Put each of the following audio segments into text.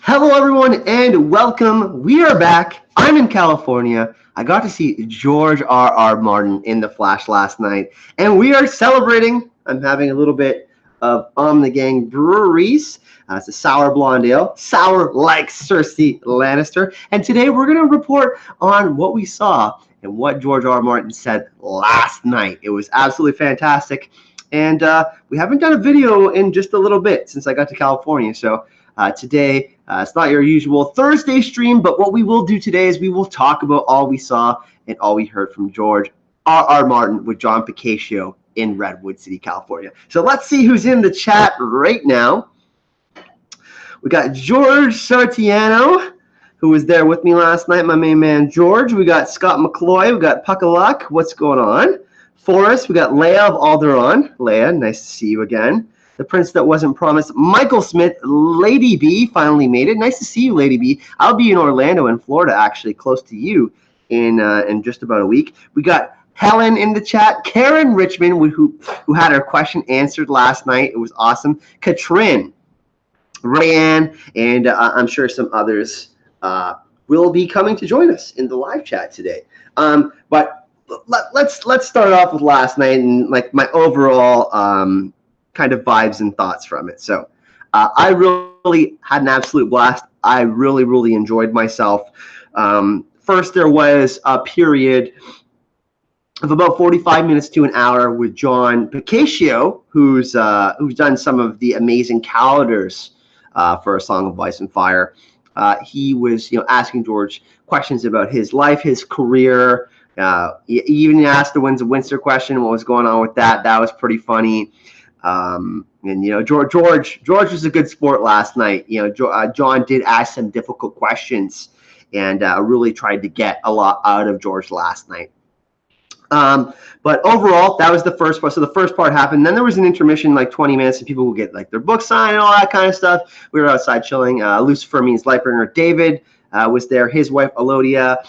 Hello, everyone, and welcome. We are back. I'm in California. I got to see George R.R. Martin in the flash last night, and we are celebrating. I'm having a little bit of the Gang Breweries. It's a sour blonde ale, sour like Cersei Lannister. And today we're going to report on what we saw and what George R.R. Martin said last night. It was absolutely fantastic. And we haven't done a video in just a little bit since I got to California. So today, it's not your usual Thursday stream, but what we will do today is we will talk about all we saw and all we heard from George R.R. Martin with John Picaccio in Redwood City, California. So let's see who's in the chat right now. We got George Sartiano, who was there with me last night, my main man George. We got Scott McCloy. We got Puckaluck. What's going on? Forrest. We got Leia of Alderon. Leia, nice to see you again. The Prince That Wasn't Promised, Michael Smith. Lady B finally made it. Nice to see you, Lady B. I'll be in Orlando in Florida, actually, close to you in just about a week. We got Helen in the chat. Karen Richmond, who had her question answered last night. It was awesome. Katrin, Rayanne, and I'm sure some others will be coming to join us in the live chat today. But let's start off with last night and like my overall kind of vibes and thoughts from it. So I really had an absolute blast. I really enjoyed myself. First, there was a period of about 45 minutes to an hour with John Picaccio, who's done some of the amazing calendars for A Song of Ice and Fire. He was asking George questions about his life, his career. He even asked the Winds of Windsor question, what was going on with that. That was pretty funny. And George was a good sport last night. John did ask some difficult questions and really tried to get a lot out of George last night. But overall, that was the first part. So the first part happened. Then there was an intermission, like 20 minutes, and people would get like their books signed and all that kind of stuff. We were outside chilling. Lucifer Means Lightbringer David was there. His wife Elodia,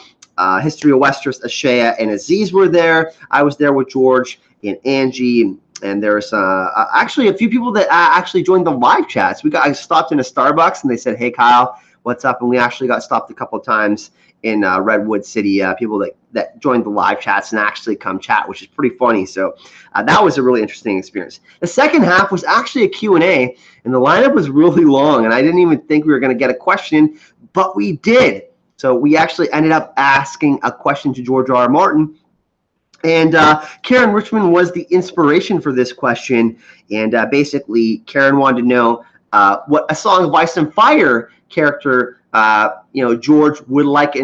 History of Westeros, Ashea, and Aziz were there. I was there with George and Angie. And there's actually a few people that actually joined the live chats. I stopped in a Starbucks and they said, "Hey Kyle, what's up?" And we actually got stopped a couple of times in Redwood City. People that joined the live chats and actually come chat, which is pretty funny. So that was a really interesting experience. The second half was actually a Q&A, and the lineup was really long. And I didn't even think we were going to get a question, but we did. So we actually ended up asking a question to George R.R. Martin. And Karen Richmond was the inspiration for this question. And basically, Karen wanted to know what A Song of Ice and Fire character, George would like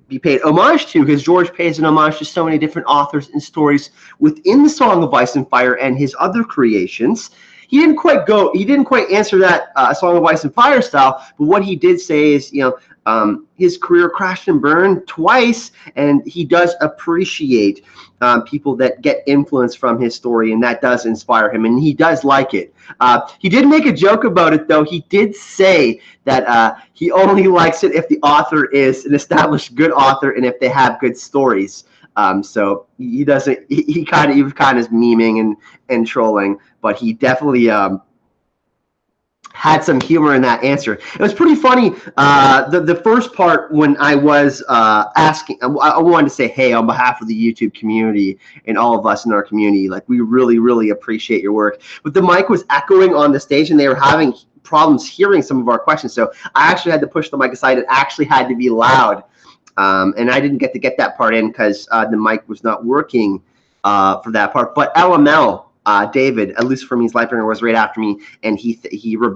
be paid homage to, because George pays an homage to so many different authors and stories within the Song of Ice and Fire and his other creations. He didn't quite answer that A Song of Ice and Fire style, but what he did say is, his career crashed and burned twice, and he does appreciate people that get influence from his story, and that does inspire him, and he does like it. He did make a joke about it, though. He did say that he only likes it if the author is an established good author and if they have good stories. So he doesn't. He was kind of memeing and trolling, but he definitely had some humor in that answer. It was pretty funny. The first part, when I was asking, I wanted to say, hey, on behalf of the YouTube community and all of us in our community, like, we really appreciate your work. But the mic was echoing on the stage, and they were having problems hearing some of our questions. So I actually had to push the mic aside. It actually had to be loud. And I didn't get to get that part in because the mic was not working for that part. But LML, David, at least for me, his Lightbringer was right after me, and he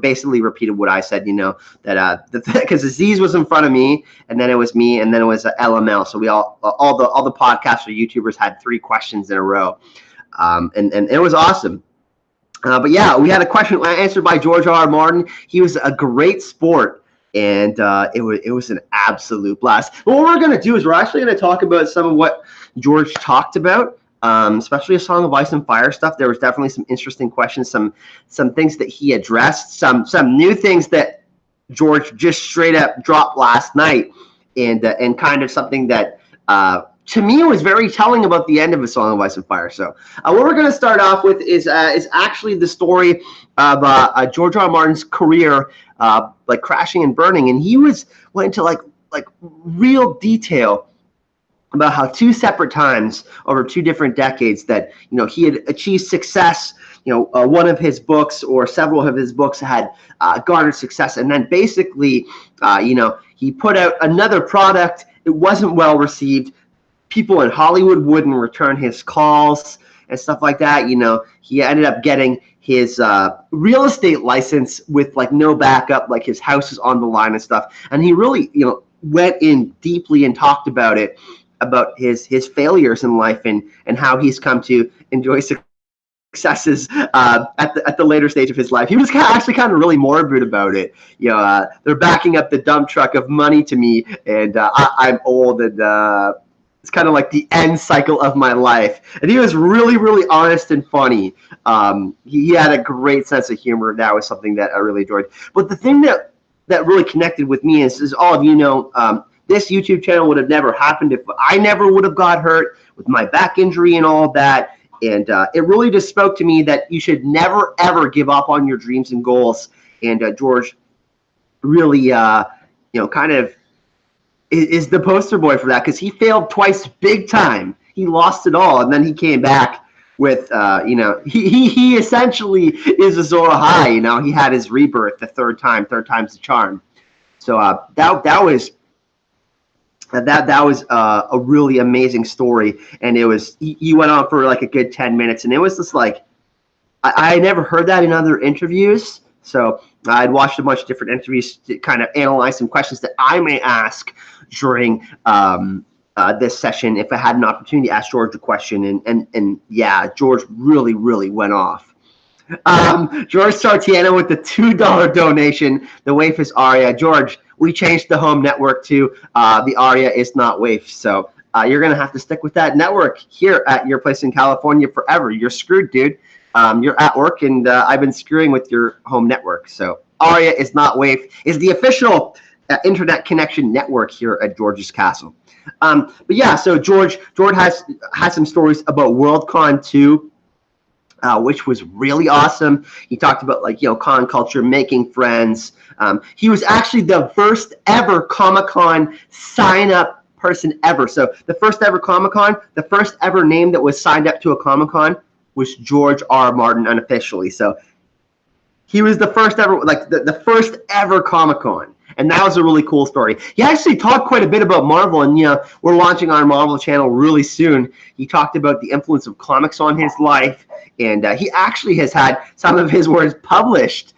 basically repeated what I said, that because Aziz was in front of me, and then it was me, and then it was LML. So we all the podcasters or YouTubers had 3 questions in a row, and it was awesome. But yeah, we had a question answered by George R.R. Martin. He was a great sport. And it was an absolute blast. But what we're going to do is we're actually going to talk about some of what George talked about, especially A Song of Ice and Fire stuff. There was definitely some interesting questions, some things that he addressed, some new things that George just straight up dropped last night, and kind of something that to me, it was very telling about the end of A Song of Ice and Fire. So, what we're going to start off with is actually the story of George R. R. Martin's career, like crashing and burning, and he went into like real detail about how two separate times over two different decades that he had achieved success. One of his books or several of his books had garnered success, and then basically, he put out another product. It wasn't well received. People in Hollywood wouldn't return his calls and stuff like that. He ended up getting his real estate license with like no backup, like his house is on the line and stuff. And he really, went in deeply and talked about it, about his failures in life and how he's come to enjoy successes at the later stage of his life. He was actually kind of really morbid about it. They're backing up the dump truck of money to me, and I'm old, and it's kind of like the end cycle of my life. And he was really, really honest and funny. He had a great sense of humor. That was something that I really enjoyed. But the thing that really connected with me is all of you know, this YouTube channel would have never happened if I never would have got hurt with my back injury and all that. And it really just spoke to me that you should never, ever give up on your dreams and goals. And George really, kind of is the poster boy for that, because he failed twice big time. He lost it all, and then he came back with, he essentially is Azor High. He had his rebirth the third time's the charm. So that was a really amazing story, and it was he went on for like a good 10 minutes, and it was just like I never heard that in other interviews. So I'd watched a bunch of different interviews to kind of analyze some questions that I may ask during this session if I had an opportunity to ask George a question. And yeah, George really, really went off. George Sartiano with the $2 donation. The waif is Aria. George, we changed the home network to the Aria is not waif. So you're going to have to stick with that network here at your place in California forever. You're screwed, dude. You're at work, and I've been screwing with your home network. So Aria is not waif is the official internet connection network here at George's Castle. But yeah, so George has some stories about Worldcon 2, which was really awesome. He talked about con culture, making friends. He was actually the first ever Comic-Con sign-up person ever. So the first ever Comic-Con, the first ever name that was signed up to a Comic-Con was George R.R. Martin unofficially. So he was the first ever, the first ever Comic-Con. And that was a really cool story. He actually talked quite a bit about Marvel, and we're launching our Marvel channel really soon. He talked about the influence of comics on his life, and he actually has had some of his words published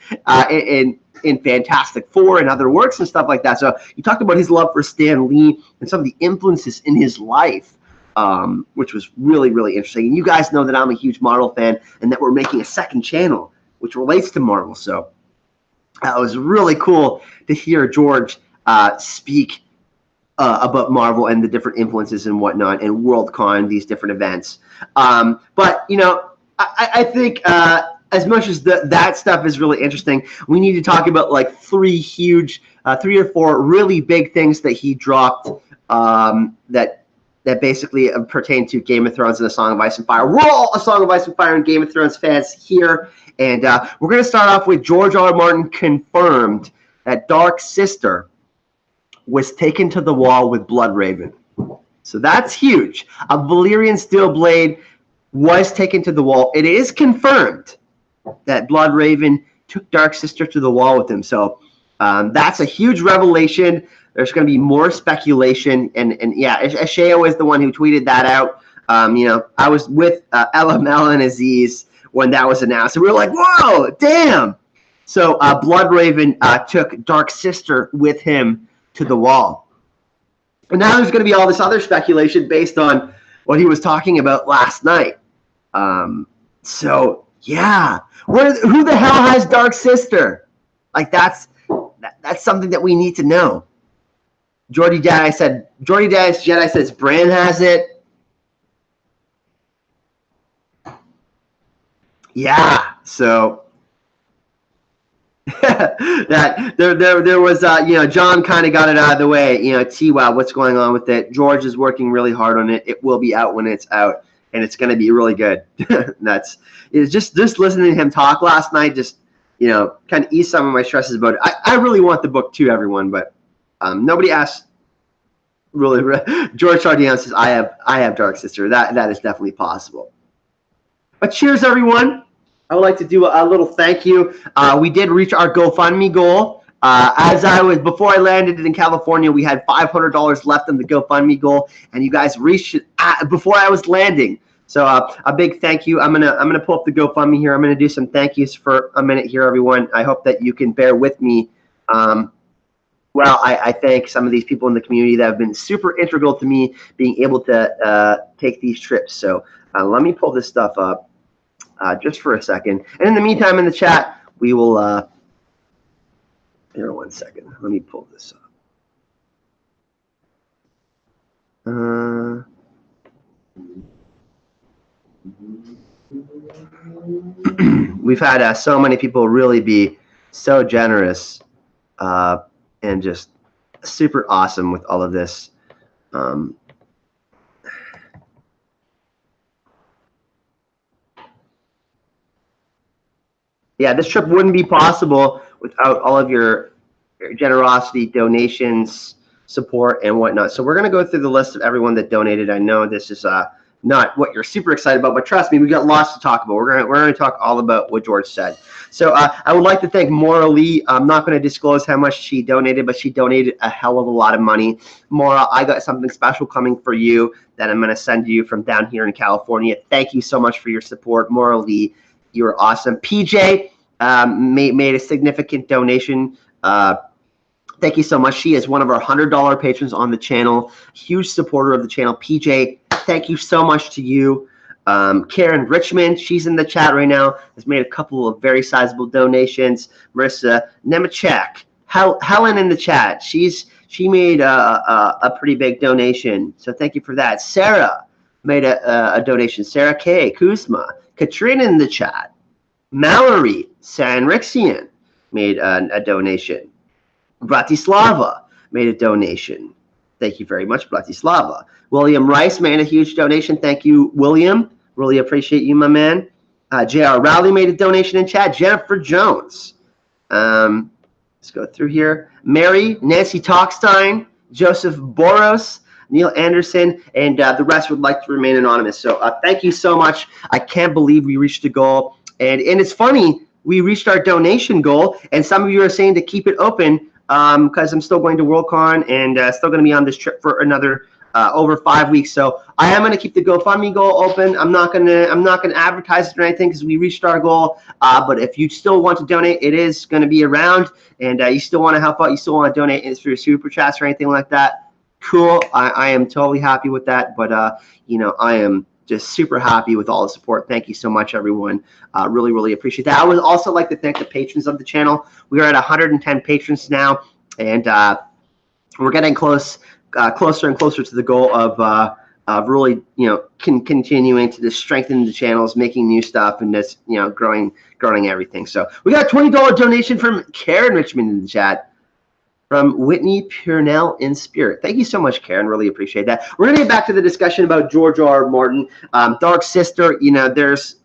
in Fantastic Four and other works and stuff like that. So he talked about his love for Stan Lee and some of the influences in his life, which was really, really interesting. And you guys know that I'm a huge Marvel fan, and that we're making a second channel which relates to Marvel. So it was really cool to hear George speak about Marvel and the different influences and whatnot, and Worldcon, these different events. But I think as much as that stuff is really interesting, we need to talk about like three or four really big things that he dropped that basically pertain to Game of Thrones and A Song of Ice and Fire. We're all A Song of Ice and Fire and Game of Thrones fans here. And we're going to start off with George R. R. Martin confirmed that Dark Sister was taken to the wall with Bloodraven. So that's huge. A Valyrian steel blade was taken to the wall. It is confirmed that Bloodraven took Dark Sister to the wall with him. So that's a huge revelation. There's going to be more speculation. And yeah, Asheo is the one who tweeted that out. I was with LML and Aziz when that was announced. And we were like, whoa, damn. So Bloodraven took Dark Sister with him to the wall. And now there's going to be all this other speculation based on what he was talking about last night. So, yeah. Who the hell has Dark Sister? Like, that's something that we need to know. Jordy Jedi says Bran has it. Yeah, so that there was John kind of got it out of the way. T-Wow, what's going on with it? George is working really hard on it. It will be out when it's out, and it's going to be really good. It's just listening to him talk last night, just kind of ease some of my stresses about it. I really want the book too, everyone, but nobody asked. Really, George Sardian says I have Dark Sister. That is definitely possible. But cheers, everyone. I would like to do a little thank you. We did reach our GoFundMe goal. Before I landed in California, we had $500 left on the GoFundMe goal, and you guys reached it before I was landing. So a big thank you. I'm gonna pull up the GoFundMe here. I'm gonna do some thank yous for a minute here, everyone. I hope that you can bear with me. I thank some of these people in the community that have been super integral to me being able to take these trips. So let me pull this stuff up. Just for a second. And in the meantime, in the chat, we will, here, 1 second. Let me pull this up. We've had so many people really be so generous and just super awesome with all of this. Yeah, this trip wouldn't be possible without all of your generosity, donations, support, and whatnot. So we're going to go through the list of everyone that donated. I know this is not what you're super excited about, but trust me, we got lots to talk about. We're going to talk all about what George said. So I would like to thank Maura Lee. I'm not going to disclose how much she donated, but she donated a hell of a lot of money. Maura, I got something special coming for you that I'm going to send you from down here in California. Thank you so much for your support, Maura Lee. You were awesome. PJ made a significant donation. Thank you so much. She is one of our $100 patrons on the channel. Huge supporter of the channel. PJ, thank you so much to you. Karen Richmond, she's in the chat right now, has made a couple of very sizable donations. Marissa Nemechek, Helen in the chat. She made a pretty big donation. So thank you for that. Sarah made a donation. Sarah K. Kuzma. Katrina in the chat. Mallory Sanrixian made a donation. Bratislava made a donation. Thank you very much, Bratislava. William Rice made a huge donation. Thank you, William. Really appreciate you, my man. J.R. Rowley made a donation in chat. Jennifer Jones. Let's go through here. Mary, Nancy Talkstein, Joseph Boros, Neil Anderson, and the rest would like to remain anonymous. So thank you so much. I can't believe we reached the goal. And it's funny, we reached our donation goal, and some of you are saying to keep it open because I'm still going to Worldcon and still going to be on this trip for another over 5 weeks. So I am going to keep the GoFundMe goal open. I'm not going to advertise it or anything because we reached our goal. But if you still want to donate, it is going to be around, and you still want to help out, you still want to donate through super chats or anything like that. Cool. I am totally happy with that. But I am just super happy with all the support. Thank you so much, everyone. Really, really appreciate that. I would also like to thank the patrons of the channel. We are at 110 patrons now, and we're getting closer and closer to the goal of really, continuing to just strengthen the channels, making new stuff, and just, growing everything. So we got a $20 donation from Karen Richmond in the chat. From Whitney Purnell in spirit. Thank you so much, Karen. Really appreciate that. We're gonna get back to the discussion about George R.R. Martin, Dark Sister. There's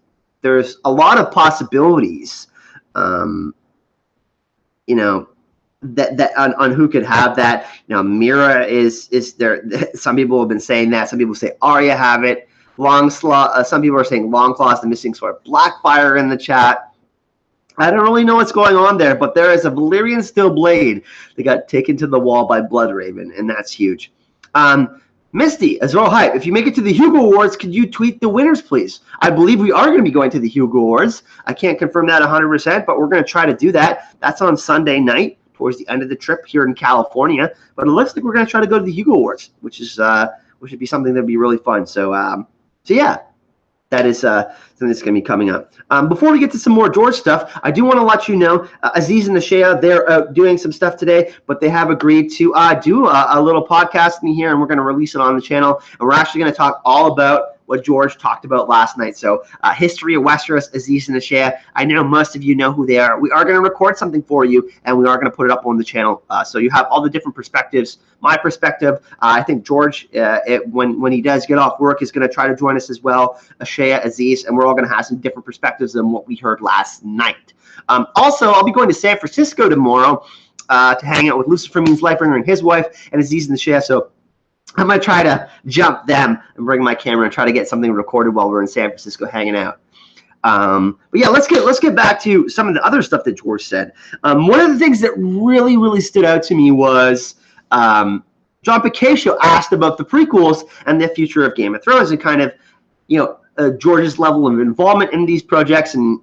a lot of possibilities. That on who could have that. Mira is there. Some people have been saying that. Some people say Arya have it. Some people are saying Longclaw's the missing sword. Blackfire in the chat. I don't really know what's going on there, but there is a Valyrian steel blade that got taken to the wall by Bloodraven, and that's huge. Misty, Azor Hype, if you make it to the Hugo Awards, could you tweet the winners, please? I believe we are going to be going to the Hugo Awards. I can't confirm that 100%, but we're going to try to do that. That's on Sunday night, towards the end of the trip here in California. But it looks like we're going to try to go to the Hugo Awards, which would be something that would be really fun. So yeah. That is something that's going to be coming up. Before we get to some more George stuff, I do want to let you know, Aziz and Ashaya, they're doing some stuff today, but they have agreed to do a little podcast in here, and we're going to release it on the channel. And we're actually going to talk all about what George talked about last night. So history of Westeros, Aziz and Ashea. I know most of you know who they are. We are going to record something for you, and we are going to put it up on the channel. So you have all the different perspectives. My perspective, I think George, when he does get off work, is going to try to join us as well. Ashea, Aziz, and we're all going to have some different perspectives than what we heard last night. Also, I'll be going to San Francisco tomorrow to hang out with Lucifer Means Lightbringer and his wife, and Aziz and Ashea. So I might try to jump them and bring my camera and try to get something recorded while we're in San Francisco hanging out. But yeah, let's get back to some of the other stuff that George said. One of the things that really stood out to me was John Picasio asked about the prequels and the future of Game of Thrones and kind of, George's level of involvement in these projects. And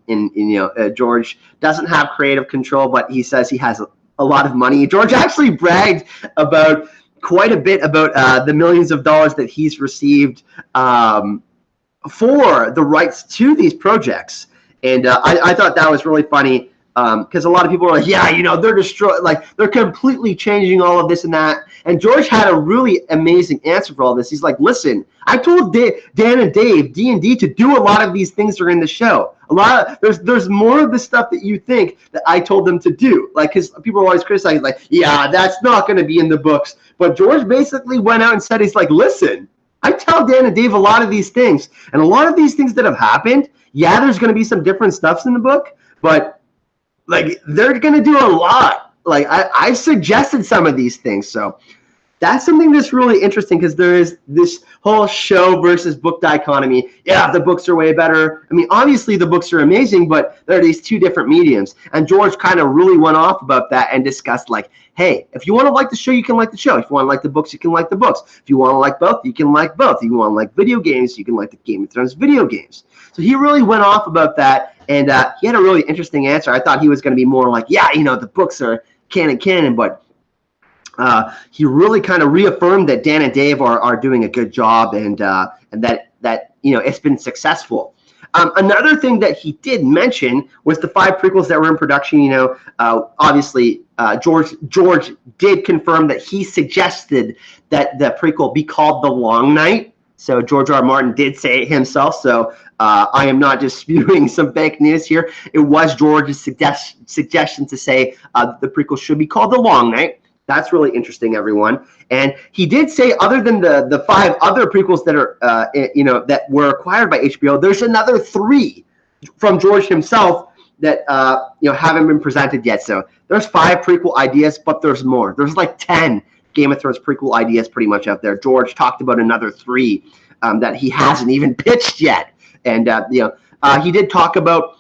George doesn't have creative control, but he says he has a lot of money. George actually bragged about quite a bit about the millions of dollars that he's received for the rights to these projects. And I thought that was really funny because a lot of people are like, yeah, they're destroyed, like they're completely changing all of this and that. And George had a really amazing answer for all this. He's like, listen, I told Dan and Dave, D&D, to do a lot of these things that are in the show. There's more of the stuff that you think that I told them to do. Like, because people are always criticizing, like, yeah, that's not going to be in the books. But George basically went out and said, he's like, listen, I tell Dan and Dave a lot of these things. And a lot of these things that have happened, yeah, there's going to be some different stuffs in the book, but like they're going to do a lot. Like I've suggested some of these things. So that's something that's really interesting because there is this whole show versus book dichotomy. Yeah, the books are way better. I mean, obviously the books are amazing, but there are these two different mediums. And George kind of really went off about that and discussed like, hey, if you want to like the show, you can like the show. If you want to like the books, you can like the books. If you want to like both, you can like both. If you want to like video games, you can like the Game of Thrones video games. So he really went off about that, and he had a really interesting answer. I thought he was going to be more like, yeah, the books are canon, but he really kind of reaffirmed that Dan and Dave are doing a good job, and that it's been successful. Another thing that he did mention was the 5 prequels that were in production. Obviously, George did confirm that he suggested that the prequel be called The Long Night. So George R.R. Martin did say it himself. So I am not just spewing some fake news here. It was George's suggestion to say the prequel should be called The Long Night. That's really interesting, everyone. And he did say, other than the 5 other prequels that are, that were acquired by HBO, there's another 3 from George himself that, haven't been presented yet. So there's 5 prequel ideas, but there's more. There's like 10 Game of Thrones prequel ideas pretty much out there. George talked about another 3 that he hasn't even pitched yet. And, he did talk about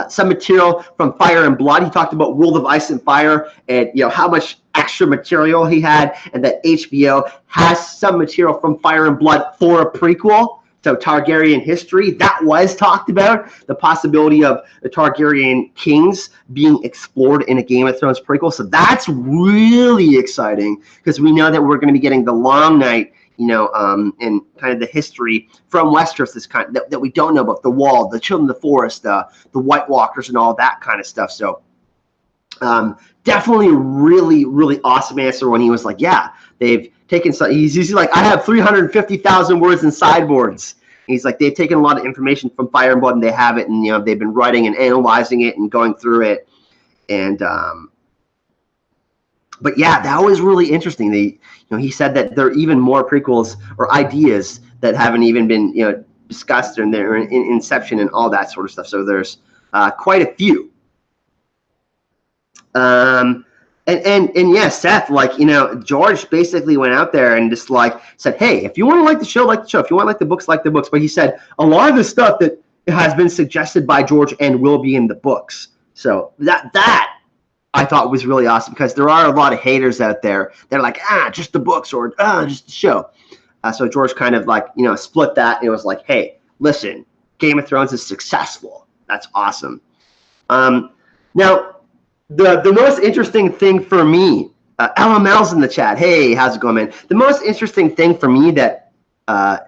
some material from Fire and Blood. He talked about World of Ice and Fire and how much extra material he had, and that HBO has some material from Fire and Blood for a prequel. So Targaryen history, that was talked about, the possibility of the Targaryen kings being explored in a Game of Thrones prequel. So that's really exciting because we know that we're going to be getting the Long Night, and kind of the history from Westeros, this kind that we don't know about, the Wall, the Children of the Forest, the White Walkers, and all that kind of stuff. So definitely really awesome answer when he was like, yeah, they've taken some. He's like, I have 350,000 words in sideboards. And he's like, they've taken a lot of information from Fire and Blood, and they have it, and they've been writing and analyzing it and going through it, and but yeah, that was really interesting. He said that there are even more prequels or ideas that haven't even been, discussed, and they're in inception and all that sort of stuff. So there's quite a few. And yeah, Seth, George basically went out there and just said, hey, if you want to like the show, like the show. If you want to like the books, like the books. But he said a lot of the stuff that has been suggested by George and will be in the books. So that I thought was really awesome, because there are a lot of haters out there that are like, just the books, or just the show. So George kind of split that, and it was like, hey, listen, Game of Thrones is successful. That's awesome. Now, the most interesting thing for me, LML's in the chat. Hey, how's it going, man? The most interesting thing for me that, some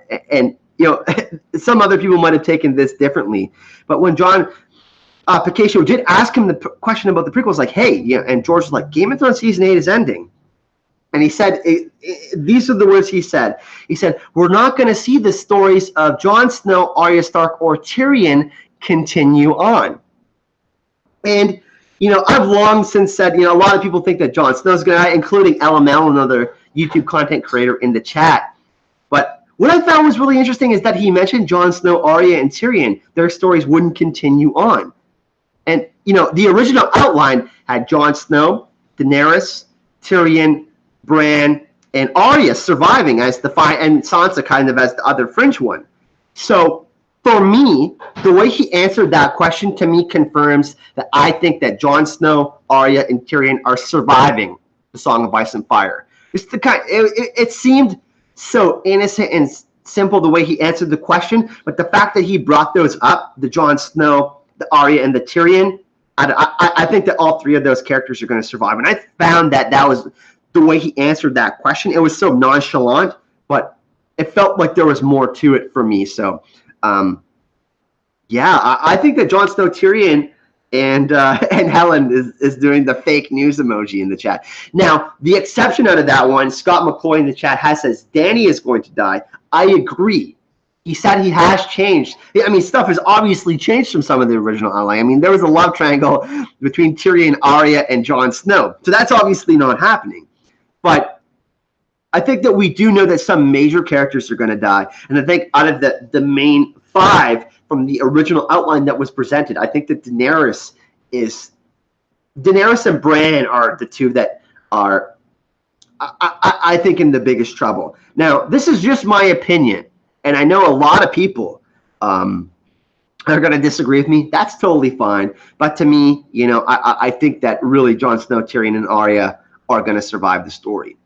other people might have taken this differently, but when John Picasio did ask him the question about the prequels, like, hey, and George was like, Game of Thrones season 8 is ending. And he said, these are the words he said. He said, we're not going to see the stories of Jon Snow, Arya Stark, or Tyrion continue on. And, I've long since said, a lot of people think that Jon Snow's going to die, including LML, another YouTube content creator in the chat. But what I found was really interesting is that he mentioned Jon Snow, Arya, and Tyrion. Their stories wouldn't continue on. And, the original outline had Jon Snow, Daenerys, Tyrion, Bran, and Arya surviving as and Sansa kind of as the other fringe one. So for me, the way he answered that question to me confirms that I think that Jon Snow, Arya, and Tyrion are surviving the Song of Ice and Fire. It seemed so innocent and simple the way he answered the question, but the fact that he brought those up, the Jon Snow, the Arya, and the Tyrion, I think that all three of those characters are going to survive. And I found that was the way he answered that question. It was so nonchalant, but it felt like there was more to it for me. So, I think that Jon Snow, Tyrion, and Helen is doing the fake news emoji in the chat. Now, the exception out of that one, Scott McCoy in the chat says Dany is going to die. I agree. He said he has changed. I mean, stuff has obviously changed from some of the original outline. I mean, there was a love triangle between Tyrion, Arya, and Jon Snow. So that's obviously not happening. But I think that we do know that some major characters are going to die. And I think out of the main 5 from the original outline that was presented, I think that Daenerys and Bran are the two that are, I think, in the biggest trouble. Now, this is just my opinion. And I know a lot of people are going to disagree with me. That's totally fine. But to me, I think that really Jon Snow, Tyrion, and Arya are going to survive the story.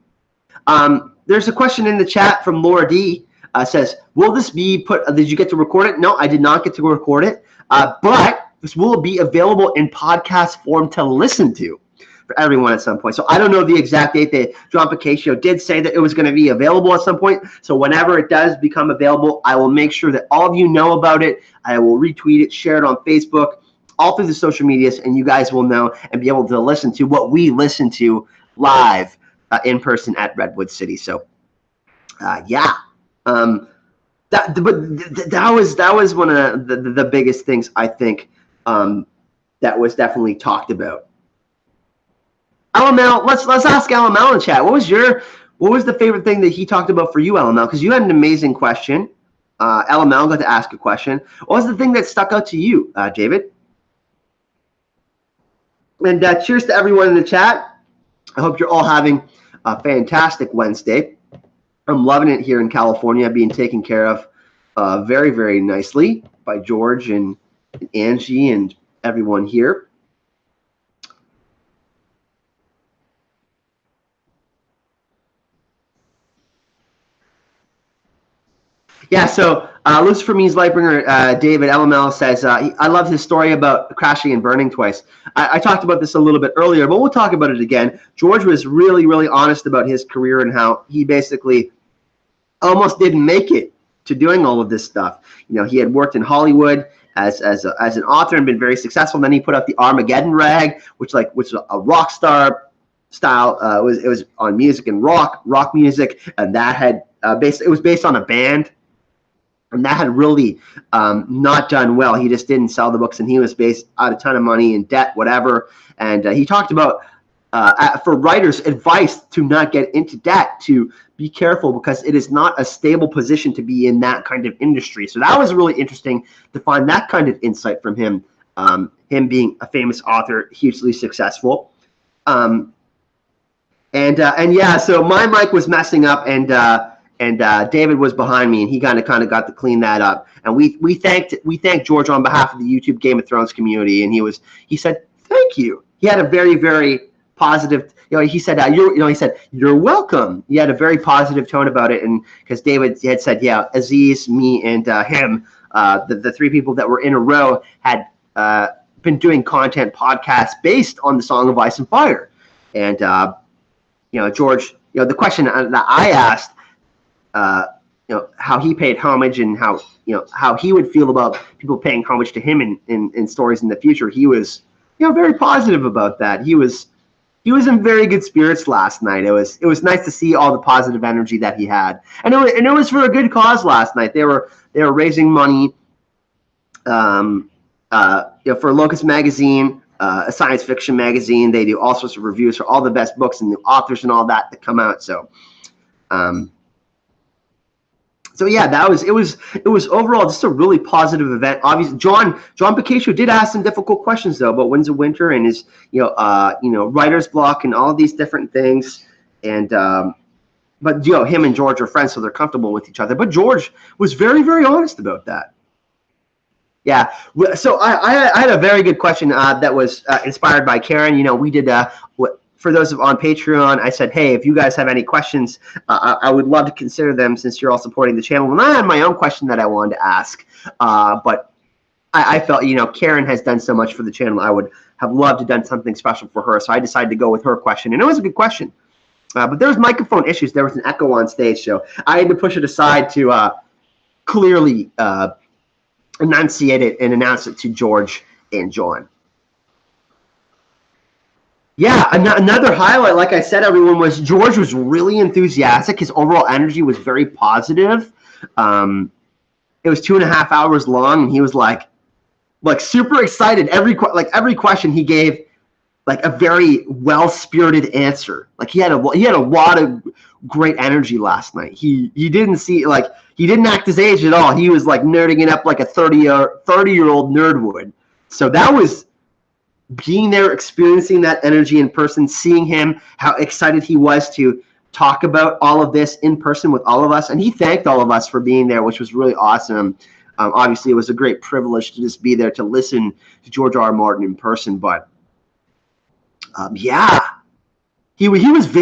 There's a question in the chat from Laura D. Says, will this be put, did you get to record it? No, I did not get to record it. But this will be available in podcast form to listen to for everyone at some point. So I don't know the exact date. The John Picatio did say that it was going to be available at some point. So whenever it does become available, I will make sure that all of you know about it. I will retweet it, share it on Facebook, all through the social medias, and you guys will know and be able to listen to what we listen to live in person at Redwood City. So, that was one of the biggest things I think that was definitely talked about. LML, let's ask LML in chat. What was the favorite thing that he talked about for you, LML? Because you had an amazing question. LML got to ask a question. What was the thing that stuck out to you, David? And cheers to everyone in the chat. I hope you're all having a fantastic Wednesday. I'm loving it here in California, being taken care of very, very nicely by George and Angie and everyone here. Yeah, so Lucifer Means Lightbringer, David LML says, I love his story about crashing and burning twice. I talked about this a little bit earlier, but we'll talk about it again. George was really, really honest about his career and how he basically almost didn't make it to doing all of this stuff. He had worked in Hollywood as an author and been very successful. And then he put out the Armageddon rag, which was a rock star style. It was on music and rock music, and that had it was based on a band. And that had really not done well. He just didn't sell the books, and he was based out a ton of money in debt, whatever. And he talked about, for writers, advice to not get into debt, to be careful because it is not a stable position to be in that kind of industry. So that was really interesting to find that kind of insight from him, him being a famous author, hugely successful. And yeah, so my mic was messing up, and David was behind me, and he kind of got to clean that up. And we thanked George on behalf of the YouTube Game of Thrones community, and he said thank you. He had a very, very positive. He said he said you're welcome. He had a very positive tone about it, and because David had said, yeah, Aziz, me, and him, the 3 people that were in a row had been doing content podcasts based on the Song of Ice and Fire, and George, the question that I asked. How he paid homage and how he would feel about people paying homage to him in stories in the future. He was, very positive about that. He was he was in very good spirits last night. It was nice to see all the positive energy that he had, and it was for a good cause last night. They were raising money, for Locust Magazine, a science fiction magazine. They do all sorts of reviews for all the best books and the authors and all that come out. So, so yeah, it was overall just a really positive event. Obviously, John Picasio did ask some difficult questions though about Winds of Winter and his writer's block and all these different things. And but him and George are friends, so they're comfortable with each other. But George was very, very honest about that. Yeah. So I had a very good question that was inspired by Karen. We did for those on Patreon, I said, hey, if you guys have any questions, I would love to consider them since you're all supporting the channel. And I had my own question that I wanted to ask, but I felt, Karen has done so much for the channel. I would have loved to have done something special for her. So I decided to go with her question. And it was a good question. But there was microphone issues. There was an echo on stage. So I had to push it aside to clearly enunciate it and announce it to George and John. Yeah, another highlight, like I said, everyone, was George was really enthusiastic. His overall energy was very positive. It was 2.5 hours long, and he was like super excited. Every question he gave like a very well-spirited answer. Like he had a lot of great energy last night. He didn't he didn't act his age at all. He was like nerding it up like a 30-year-old nerd would. So that was being there, experiencing that energy in person, seeing him, how excited he was to talk about all of this in person with all of us. And he thanked all of us for being there, which was really awesome. Obviously, it was a great privilege to just be there to listen to George R.R. Martin in person. But yeah, he was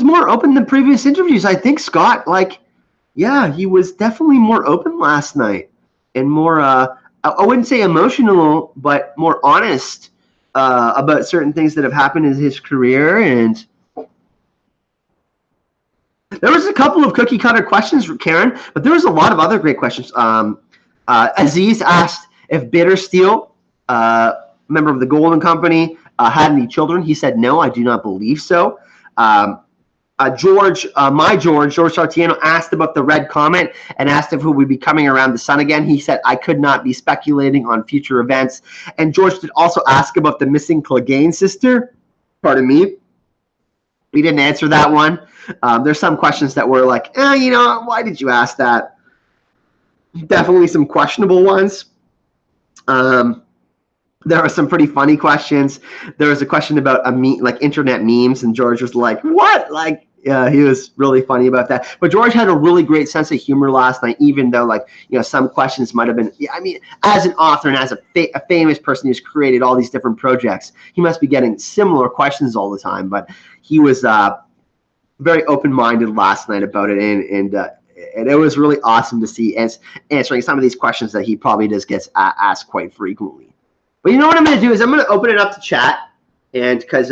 more open than previous interviews. I think Scott, he was definitely more open last night and more I wouldn't say emotional, but more honest about certain things that have happened in his career. And there was a couple of cookie cutter questions from Karen, but there was a lot of other great questions. Aziz asked if Bittersteel, member of the Golden Company, had any children. He said, no, I do not believe so. George Sartiano asked about the Red Comet and asked if it would be coming around the sun again. He said, I could not be speculating on future events. And George did also ask about the missing Clegane sister. Pardon me. We didn't answer that one. There's some questions that were like, why did you ask that? Definitely some questionable ones. There are some pretty funny questions. There was a question about internet memes, and George was like, what? He was really funny about that. But George had a really great sense of humor last night, even though some questions might have been, as an author and as a famous person who's created all these different projects, he must be getting similar questions all the time. But he was very open-minded last night about it, and it was really awesome to see answering some of these questions that he probably just gets asked quite frequently. But you know what I'm going to do is I'm going to open it up to chat, and because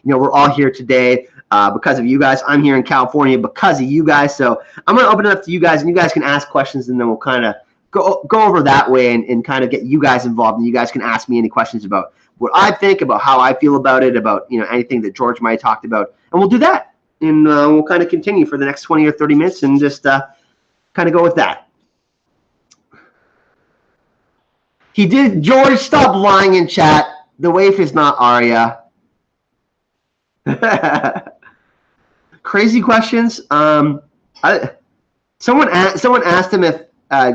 we're all here today because of you guys. I'm here in California because of you guys, so I'm going to open it up to you guys, and you guys can ask questions, and then we'll kind of go over that way and kind of get you guys involved, and you guys can ask me any questions about what I think, about how I feel about it, about anything that George might have talked about, and we'll do that, and we'll kind of continue for the next 20 or 30 minutes and just kind of go with that. He did. George, stop lying in chat. The waif is not Arya. Crazy questions. Someone asked him if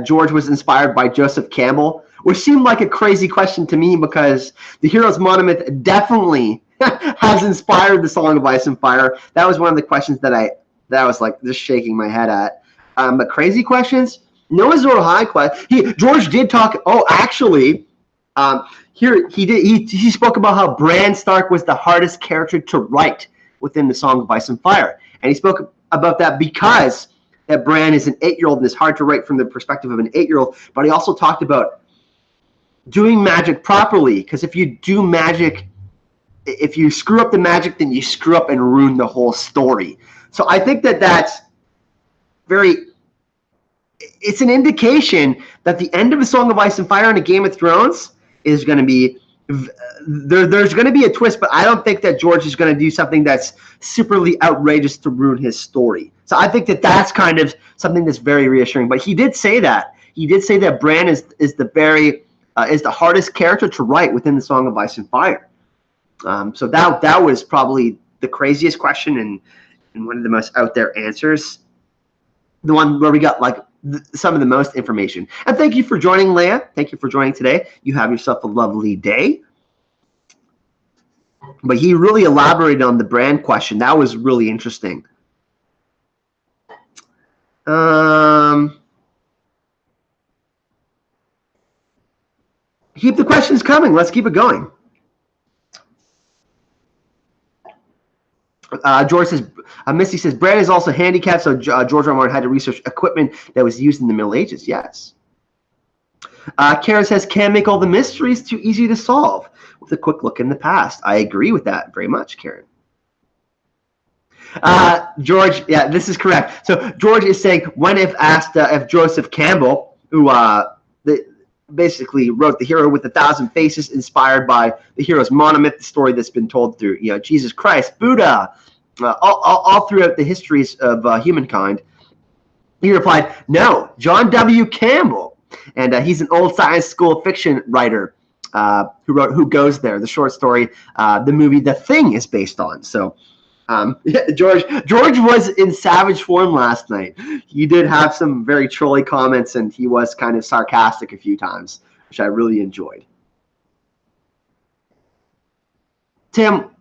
George was inspired by Joseph Campbell, which seemed like a crazy question to me because the Heroes Monument definitely has inspired the Song of Ice and Fire. That was one of the questions that I was like just shaking my head at. But crazy questions. No Azor High question. George did talk. Oh, actually, here he spoke about how Bran Stark was the hardest character to write within the Song of Ice and Fire, and he spoke about that because that Bran is an 8-year-old and it's hard to write from the perspective of an 8-year-old. But he also talked about doing magic properly, because if you do magic, if you screw up the magic, then you screw up and ruin the whole story. So I think that that's very. It's an indication that the end of A Song of Ice and Fire and A Game of Thrones is going to be there's going to be a twist, but I don't think that George is going to do something that's superly outrageous to ruin his story. So I think that that's kind of something that's very reassuring. But he did say that. He did say that Bran is the hardest character to write within the Song of Ice and Fire. So that was probably the craziest question and one of the most out there answers. The one where we got like some of the most information. And thank you for joining, Leia. Thank you for joining today. You have yourself a lovely day. But he really elaborated on the Bran question. That was really interesting. Keep the questions coming. Let's keep it going. George says, Misty says, Bran is also handicapped, so George R.R. Martin had to research equipment that was used in the Middle Ages. Yes. Karen says, can't make all the mysteries too easy to solve with a quick look in the past. I agree with that very much, Karen. George, yeah, this is correct. So George is saying, when if asked if Joseph Campbell, who basically wrote The Hero with 1,000 Faces, inspired by the hero's monomyth, the story that's been told through Jesus Christ, Buddha, all throughout the histories of humankind. He replied, no, John W. Campbell. And he's an old science school fiction writer who wrote Who Goes There, the short story the movie The Thing is based on. So George was in savage form last night. He did have some very trolly comments, and he was kind of sarcastic a few times, which I really enjoyed. Tim,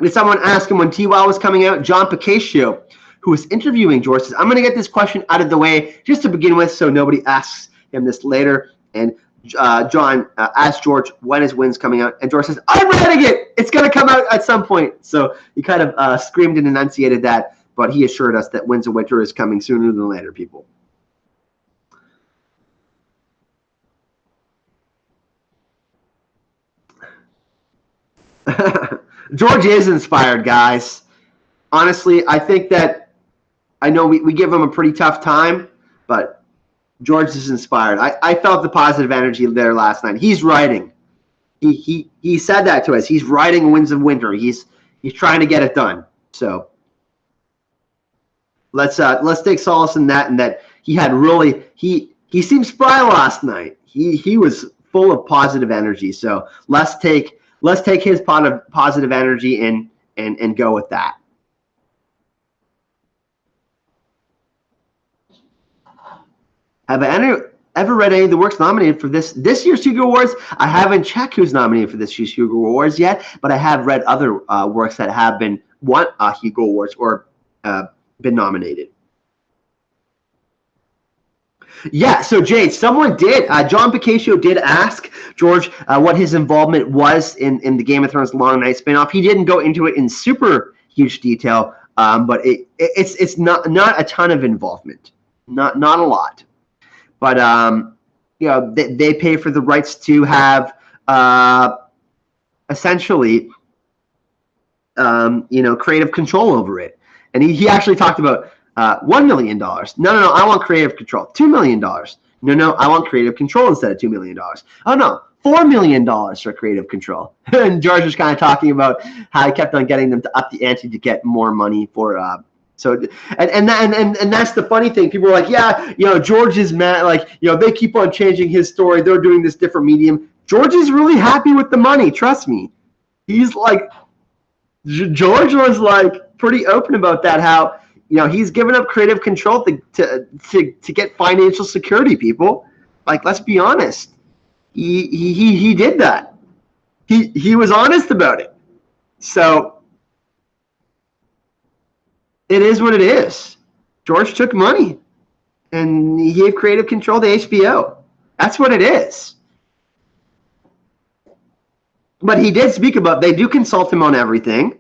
did someone ask him when T-Wow was coming out? John Picaccio, who was interviewing George, says, I'm going to get this question out of the way just to begin with so nobody asks him this later. And John asked George, when is Winds coming out? And George says, I'm writing it! It's going to come out at some point. So he kind of screamed and enunciated that, but he assured us that Winds of Winter is coming sooner than later, people. George is inspired, guys. Honestly, I think that I know we give him a pretty tough time, but George is inspired. I felt the positive energy there last night. He's writing. He said that to us. He's writing Winds of Winter. He's trying to get it done. So let's take solace in that, and that he had really he seemed spry last night. He was full of positive energy. So let's take his positive energy and go with that. Have I ever read any of the works nominated for this year's Hugo Awards? I haven't checked who's nominated for this year's Hugo Awards yet, but I have read other works that have been won Hugo Awards or been nominated. Yeah, so Jade, someone did. John Picaccio did ask George what his involvement was in the Game of Thrones Long Night spinoff. He didn't go into it in super huge detail, but it's not a ton of involvement, not a lot. But they pay for the rights to have essentially creative control over it. And he actually talked about $1 million. No, I want creative control. $2 million. No, I want creative control instead of $2 million. Oh no, $4 million for creative control. And George was kind of talking about how he kept on getting them to up the ante to get more money for. So and that's the funny thing. People are like, yeah, George is mad. Like, they keep on changing his story. They're doing this different medium. George is really happy with the money. Trust me. He's like, George was like pretty open about that. How he's given up creative control to get financial security. People, like, let's be honest. He did that. He was honest about it. So. It is what it is. George took money, and he gave creative control to HBO. That's what it is. But he did speak about, they do consult him on everything.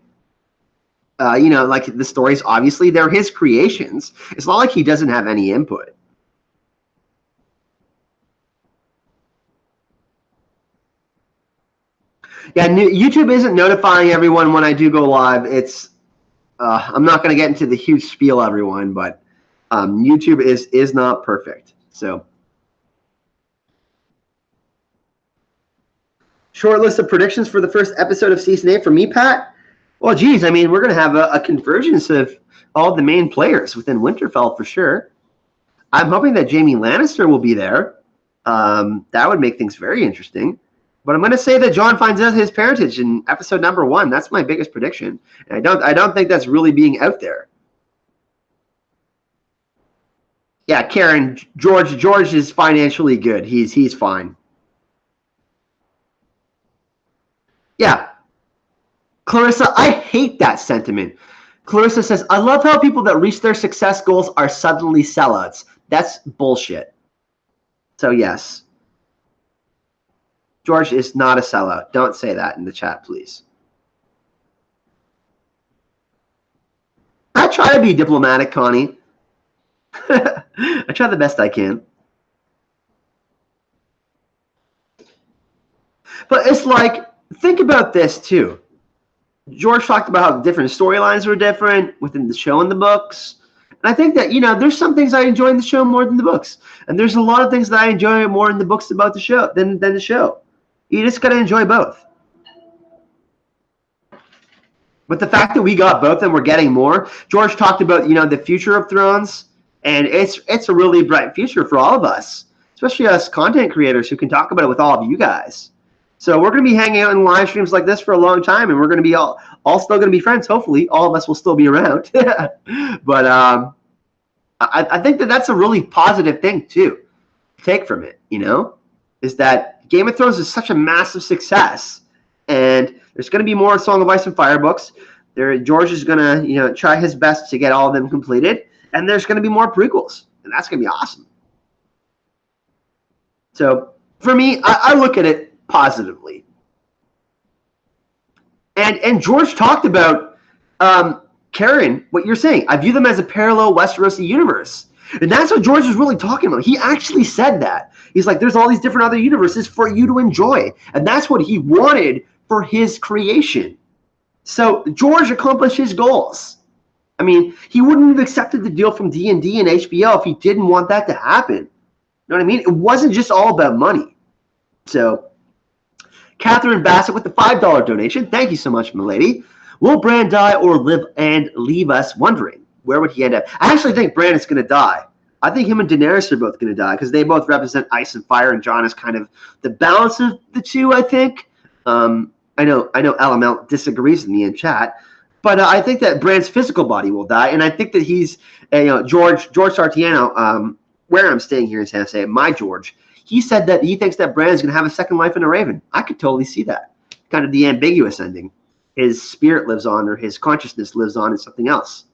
Like the stories, obviously, they're his creations. It's not like he doesn't have any input. Yeah, YouTube isn't notifying everyone when I do go live. It's I'm not going to get into the huge spiel, everyone, but YouTube is not perfect. So Short list of predictions for the first episode of season 8 for me, Pat. Well, geez, I mean, we're going to have a convergence of all the main players within Winterfell for sure. I'm hoping that Jaime Lannister will be there. That would make things very interesting. But I'm going to say that Jon finds out his parentage in episode number 1. That's my biggest prediction. And I don't think that's really being out there. Yeah, Karen, George is financially good. He's fine. Yeah. Clarissa, I hate that sentiment. Clarissa says, I love how people that reach their success goals are suddenly sellouts. That's bullshit. So, yes. George is not a sellout. Don't say that in the chat, please. I try to be diplomatic, Connie. I try the best I can. But it's like, think about this, too. George talked about how different storylines were different within the show and the books. And I think that, there's some things I enjoy in the show more than the books. And there's a lot of things that I enjoy more in the books about the show than the show. You just got to enjoy both. But the fact that we got both and we're getting more, George talked about, the future of Thrones. And it's a really bright future for all of us, especially us content creators who can talk about it with all of you guys. So we're going to be hanging out in live streams like this for a long time, and we're going to be all still going to be friends. Hopefully, all of us will still be around. But I think that that's a really positive thing, too, to take from it, is that Game of Thrones is such a massive success, and there's going to be more Song of Ice and Fire books. George is going to, try his best to get all of them completed, and there's going to be more prequels, and that's going to be awesome. So for me, I look at it positively. And George talked about, Karen, what you're saying. I view them as a parallel Westerosi universe. And that's what George is really talking about. He actually said that. He's like, there's all these different other universes for you to enjoy. And that's what he wanted for his creation. So George accomplished his goals. I mean, he wouldn't have accepted the deal from D&D and HBO if he didn't want that to happen. You know what I mean? It wasn't just all about money. So Catherine Bassett with the $5 donation. Thank you so much, milady. Will Bran die or live and leave us wondering? Where would he end up? I actually think Bran is going to die. I think him and Daenerys are both going to die because they both represent ice and fire, and Jon is kind of the balance of the two, I think. I know LML disagrees with me in chat, but I think that Bran's physical body will die, and I think that he's, George Sartiano, where I'm staying here in San Jose, my George, he said that he thinks that Bran is going to have a second life in a Raven. I could totally see that. Kind of the ambiguous ending. His spirit lives on, or his consciousness lives on in something else.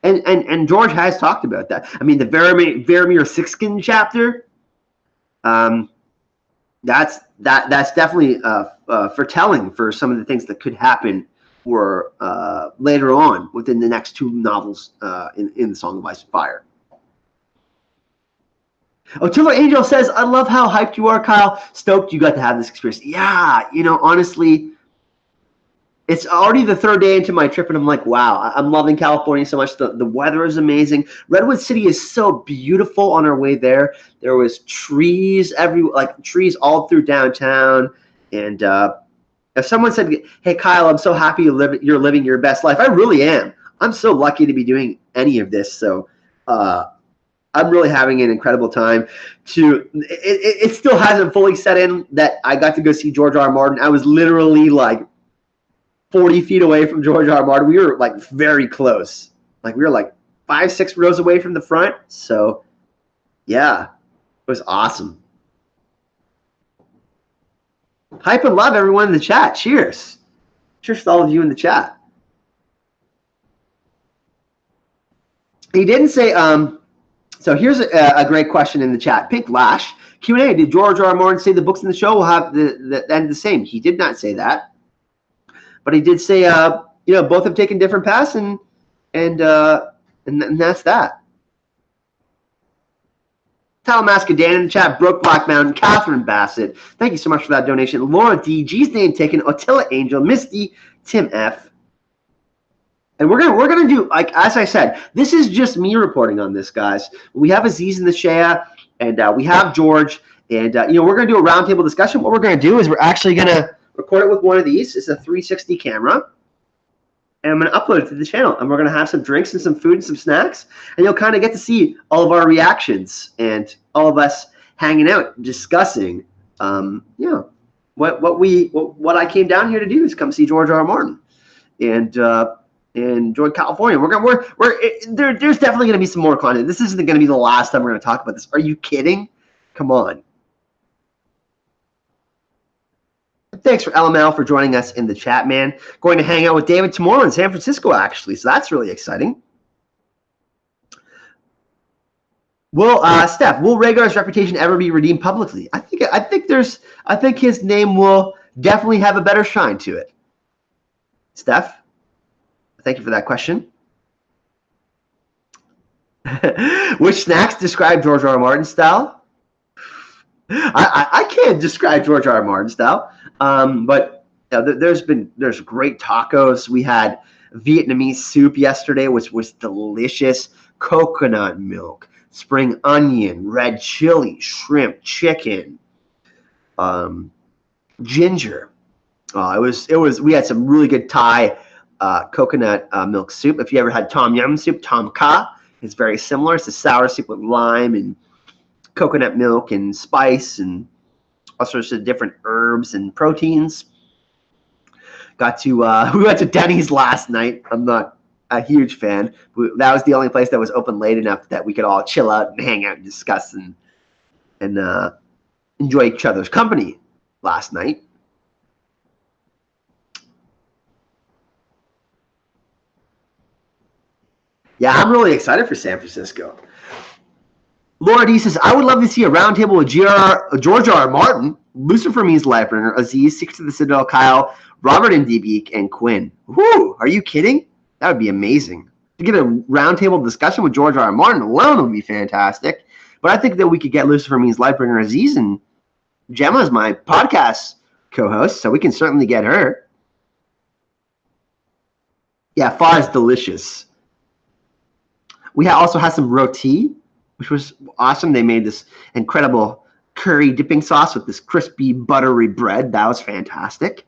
And George has talked about that. I mean, the Varamir Sixkin chapter, that's definitely foretelling for some of the things that could happen for later on within the next two novels in the Song of Ice and Fire. Otilla Angel says, I love how hyped you are, Kyle. Stoked you got to have this experience. Yeah, honestly, it's already the third day into my trip, and I'm like, wow, I'm loving California so much. The weather is amazing. Redwood City is so beautiful on our way there. There was trees trees all through downtown. And if someone said, hey, Kyle, I'm so happy you're living your best life, I really am. I'm so lucky to be doing any of this. So I'm really having an incredible time. It still hasn't fully set in that I got to go see George R.R. Martin. I was literally like 40 feet away from George R.R. Martin. We were like very close. Like we were like 5-6 rows away from the front. So yeah, it was awesome. Hype and love everyone in the chat. Cheers. Cheers to all of you in the chat. He didn't say, so here's a great question in the chat. Pink Lash, Q&A, did George R.R. Martin say the books in the show will have the end the same? He did not say that. But he did say, both have taken different paths, and that's that. Talamaska Dan in the chat, Brooke Black Mountain, Catherine Bassett. Thank you so much for that donation. Laura D, G's name taken, Otilla Angel, Misty, Tim F. And we're gonna do, like as I said, this is just me reporting on this, guys. We have Aziz in the Shea, and we have George, And we're going to do a roundtable discussion. What we're going to do is we're actually going to record it with one of these. It's a 360 camera. And I'm going to upload it to the channel. And we're going to have some drinks and some food and some snacks. And you'll kind of get to see all of our reactions and all of us hanging out, discussing, what I came down here to do is come see George R.R. Martin and enjoy California. There's definitely going to be some more content. This isn't going to be the last time we're going to talk about this. Are you kidding? Come on. Thanks for LML for joining us in the chat, man. Going to hang out with David tomorrow in San Francisco, actually, so that's really exciting. Steph, will Rhaegar's reputation ever be redeemed publicly? I think his name will definitely have a better shine to it. Steph, thank you for that question. Which snacks describe George R.R. Martin style? I can't describe George R.R. Martin style, but there's great tacos. We had Vietnamese soup yesterday, which was delicious. Coconut milk, spring onion, red chili, shrimp, chicken, ginger. We had some really good Thai coconut milk soup. If you ever had tom yum soup, tom kha, it's very similar. It's a sour soup with lime and coconut milk and spice and all sorts of different herbs and proteins. We went to Denny's last night. I'm not a huge fan. That was the only place that was open late enough that we could all chill out and hang out and discuss and enjoy each other's company last night. Yeah, I'm really excited for San Francisco. Laura D says, I would love to see a roundtable with George R.R. Martin, Lucifer Means Lightbringer, Aziz, Six to the Citadel, Kyle, Robert and DB, and Quinn. Whoo, are you kidding? That would be amazing. To get a roundtable discussion with George R.R. Martin alone would be fantastic. But I think that we could get Lucifer Means Lightbringer, Aziz, and Gemma as my podcast co-host, so we can certainly get her. Yeah, pho is delicious. We also had some roti, which was awesome. They made this incredible curry dipping sauce with this crispy, buttery bread. That was fantastic.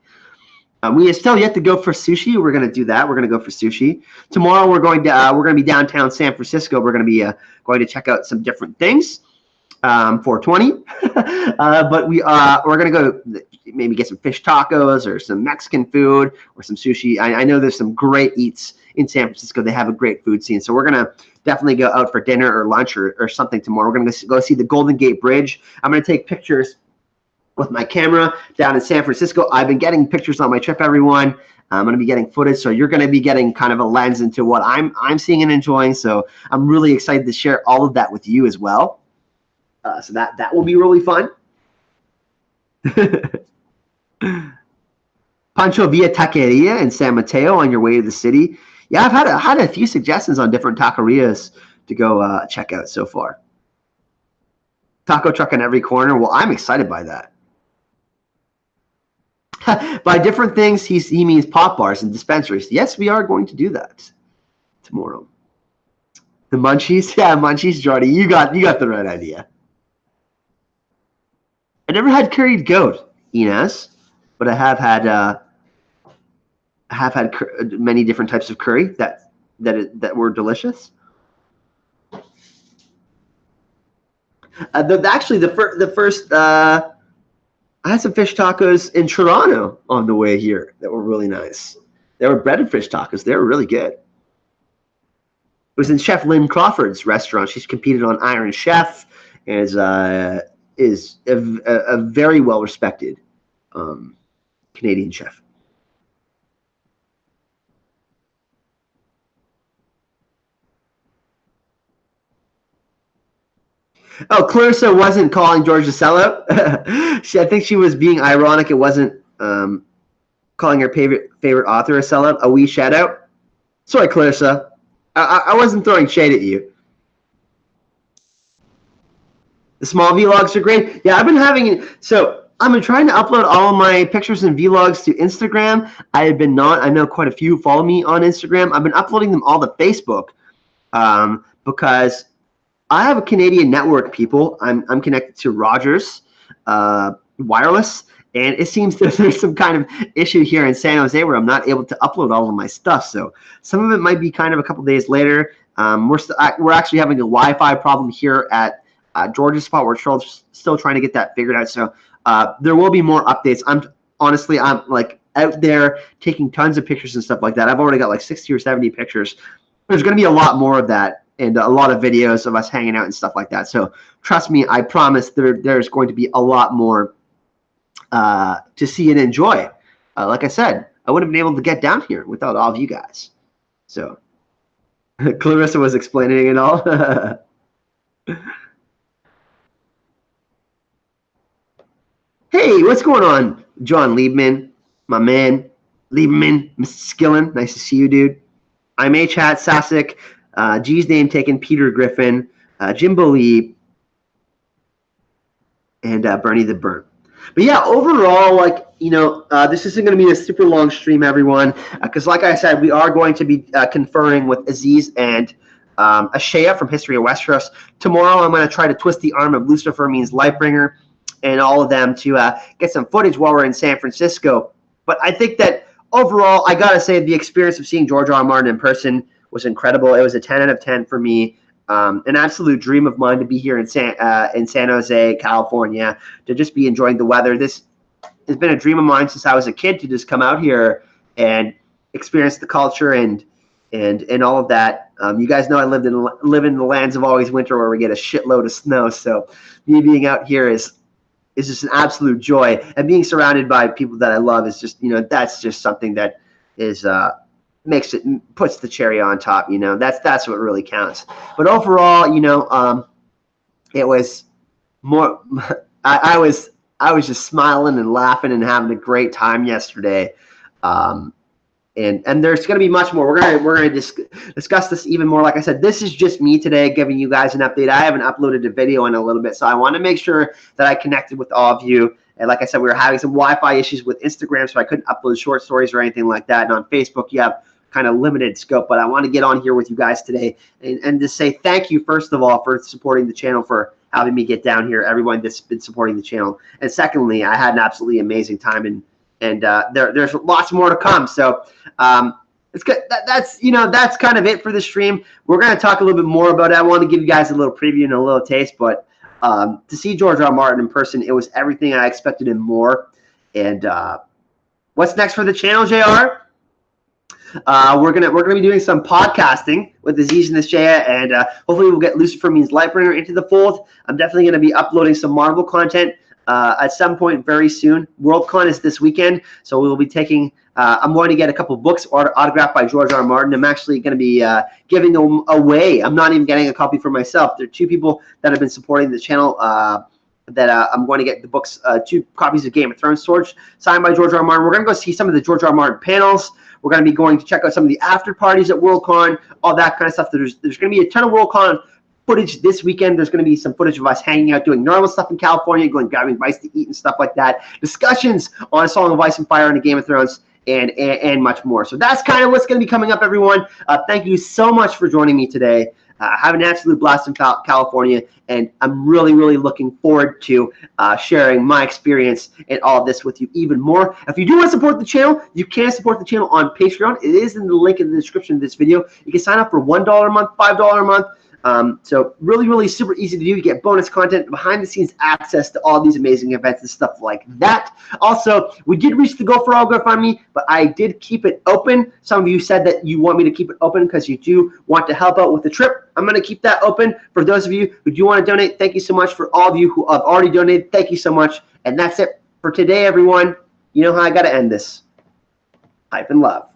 We are still yet to go for sushi. We're going to do that. We're going to go for sushi. Tomorrow we're going to be downtown San Francisco. We're going to be going to check out some different things. 420. But we're going to go maybe get some fish tacos or some Mexican food or some sushi. I know there's some great eats in San Francisco. They have a great food scene. So we're going to definitely go out for dinner or lunch or something tomorrow. We're going to go see the Golden Gate Bridge. I'm going to take pictures with my camera down in San Francisco. I've been getting pictures on my trip, everyone. I'm going to be getting footage, so you're going to be getting kind of a lens into what I'm seeing and enjoying. So I'm really excited to share all of that with you as well. So that will be really fun. Pancho Villa Taqueria in San Mateo on your way to the city. Yeah, I've had a few suggestions on different taquerias to go check out so far. Taco truck on every corner. Well, I'm excited by that. By different things, he means pop bars and dispensaries. Yes, we are going to do that tomorrow. The munchies, yeah, munchies, Jordy. You got the right idea. I never had curried goat, Inez, but I have had many different types of curry that were delicious. The first I had some fish tacos in Toronto on the way here that were really nice. They were breaded fish tacos. They were really good. It was in Chef Lynn Crawford's restaurant. She's competed on Iron Chef and is a very well-respected Canadian chef. Oh, Clarissa wasn't calling George a sellout. I think she was being ironic. It wasn't calling her favorite author a sellout. A wee shout out. Sorry, Clarissa. I wasn't throwing shade at you. The small vlogs are great. Yeah, I've been trying to upload all of my pictures and vlogs to Instagram. I know quite a few follow me on Instagram. I've been uploading them all to Facebook because I have a Canadian network, people. I'm connected to Rogers, wireless, and it seems that there's some kind of issue here in San Jose where I'm not able to upload all of my stuff. So some of it might be kind of a couple days later. We're actually having a Wi-Fi problem here at George's spot. We're still trying to get that figured out. So there will be more updates. I'm like out there taking tons of pictures and stuff like that. I've already got like 60 or 70 pictures. There's going to be a lot more of that and a lot of videos of us hanging out and stuff like that. So trust me, I promise there's going to be a lot more to see and enjoy. Like I said, I wouldn't have been able to get down here without all of you guys. So Clarissa was explaining it all. Hey, what's going on, John Liebman, my man, Liebman, Mr. Skillen, nice to see you, dude. I'm H-Hat, Sasek, G's name taken, Peter Griffin, Jimbo Lee, and Bernie the Burn. But yeah, overall, like, you know, this isn't going to be a super long stream, everyone, because like I said, we are going to be conferring with Aziz and Ashea from History of Westeros. Tomorrow, I'm going to try to twist the arm of Lucifer Means Lightbringer and all of them to get some footage while we're in San Francisco. But I think that overall, I got to say the experience of seeing George R.R. Martin in person was incredible. It was a 10 out of 10 for me. An absolute dream of mine to be here in San Jose, California, to just be enjoying the weather. This has been a dream of mine since I was a kid, to just come out here and experience the culture and all of that. You guys know I live in the lands of always winter where we get a shitload of snow. So me being out here is just an absolute joy, and being surrounded by people that I love is just, you know, that's just something that is puts the cherry on top. You know, that's what really counts. But overall, you know, it was more. I was just smiling and laughing and having a great time yesterday. And there's going to be much more. We're going to discuss this even more. Like I said, this is just me today giving you guys an update. I haven't uploaded a video in a little bit, so I want to make sure that I connected with all of you. And like I said, we were having some Wi-Fi issues with Instagram, so I couldn't upload short stories or anything like that. And on Facebook, you have kind of limited scope. But I want to get on here with you guys today and just say thank you, first of all, for supporting the channel, for having me get down here, everyone that's been supporting the channel. And secondly, I had an absolutely amazing time, and there's lots more to come. So it's good. That's kind of it for the stream. We're going to talk a little bit more about it. I want to give you guys a little preview and a little taste, but to see George R. R. Martin in person, it was everything I expected and more. And what's next for the channel, JR? We're gonna be doing some podcasting with Aziz and Ashea, and hopefully we'll get Lucifer Means Lightbringer into the fold. I'm definitely going to be uploading some Marvel content at some point very soon. Worldcon is this weekend, so we will be taking. I'm going to get a couple books autographed by George R. R. Martin. I'm actually going to be giving them away. I'm not even getting a copy for myself. There are two people that have been supporting the channel that I'm going to get the books, 2 copies of Game of Thrones Torch signed by George R. R. Martin. We're going to go see some of the George R. R. Martin panels. We're going to be going to check out some of the after parties at Worldcon, all that kind of stuff. There's going to be a ton of Worldcon footage this weekend. There's going to be some footage of us hanging out, doing normal stuff in California, going grabbing bites to eat and stuff like that. Discussions on A Song of Ice and Fire and a Game of Thrones, and much more. So that's kind of what's going to be coming up, everyone. Thank you so much for joining me today. Have an absolute blast in California, and I'm really, really looking forward to sharing my experience and all of this with you even more. If you do want to support the channel, you can support the channel on Patreon. It is in the link in the description of this video. You can sign up for $1 a month, $5 a month. So really, really super easy to do. You get bonus content, behind the scenes access to all these amazing events and stuff like that. Also, we did reach the goal for all GoFundMe, but I did keep it open. Some of you said that you want me to keep it open because you do want to help out with the trip. I'm going to keep that open for those of you who do want to donate. Thank you so much. For all of you who have already donated, thank you so much. And that's it for today, everyone. You know how I got to end this. Hype and love.